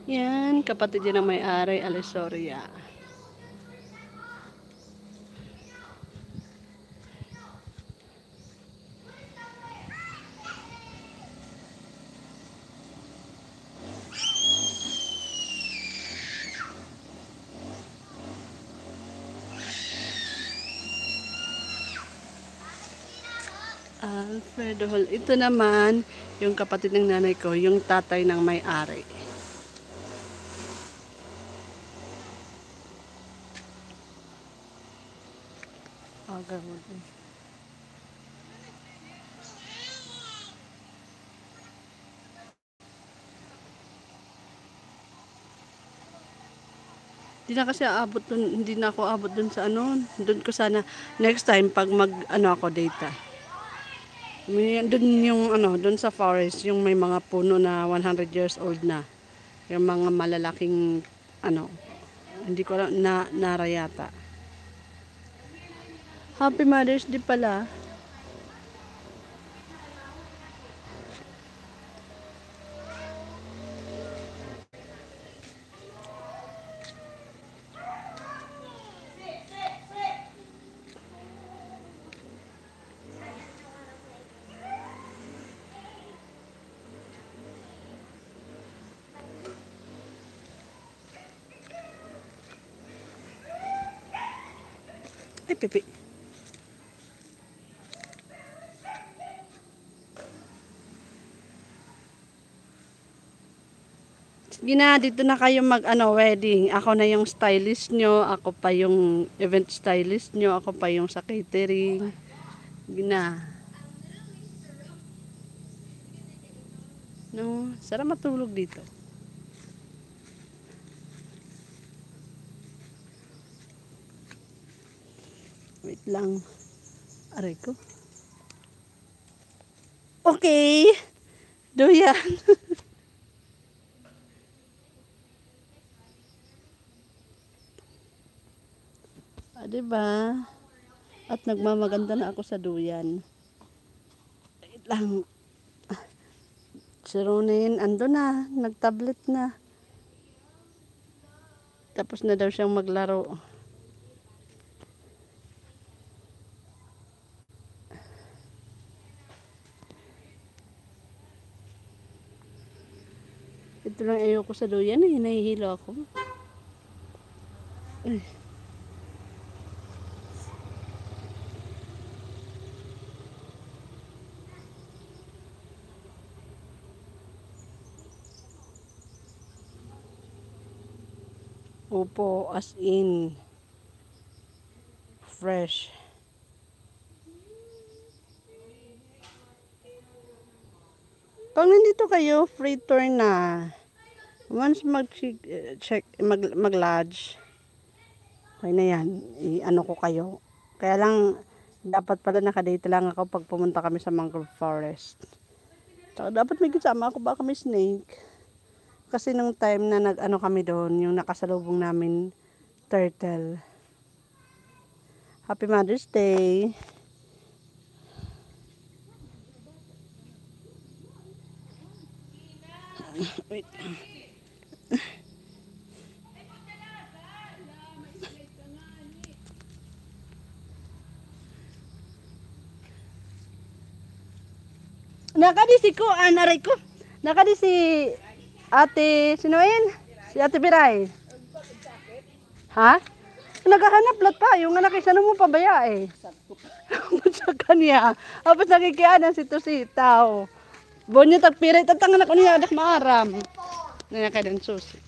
Yan, kapatid yan ang may-ari, Alisoria. Alfredo Hall. Ito naman, yung kapatid ng nanay ko, yung tatay ng may-ari. Oh, gawin. Hindi na kasi aabot dun, hindi na ako abot dun sa ano. Dun ko sana, next time, pag ano ako data. Dun yung ano, dun sa forest, yung may mga puno na 100 years old na. Yung mga malalaking, ano, hindi ko alam, narayata. Happy Mother's Day pala. Ay, pipi. Sige na, dito na kayo wedding. Ako na yung stylist nyo, ako pa yung event stylist nyo, ako pa yung sa catering. Sige na. No, sarap matulog dito. Wait lang. Aray ko. Okay. Do yan. Diba? At nagmamaganda na ako sa duyan. Wait lang. Si Ronin, ando na. Nagtablet na. Tapos na daw siyang maglaro. Ito lang ayoko sa duyan. Nahihilo ako. Ay. Opo, as in fresh. Pag nandito kayo, free tour na. Once mag-lodge, okay na yan. I-ano ko kayo. Kaya lang, dapat pala nakadate lang ako pag pumunta kami sa mangrove forest. So, dapat may kasama ako, baka may snake. Kasi nung time na nag-ano kami doon, yung nakasalubong namin turtle. Happy Mother's Day! Wait. Nakadi si ko, naray ko. Nakadi si Ate, sino yun? Si Ate Biray. Ha? Naghahanap lahat pa. Yung anak isa mo pabaya eh. Sa kanya. Tapos nakikianan si Tusitaw. Bonyo tagpirit at ang anak ko niya anak maaram. Nanya kay dan susi.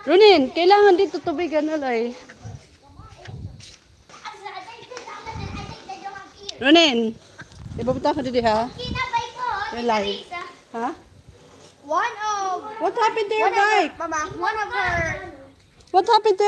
Runin, kailangan dito tubigan alay. Runin, ibabuta ka dito ha? Yung live. Ha? One of... What happened to your bike? Mama, one of her... What happened to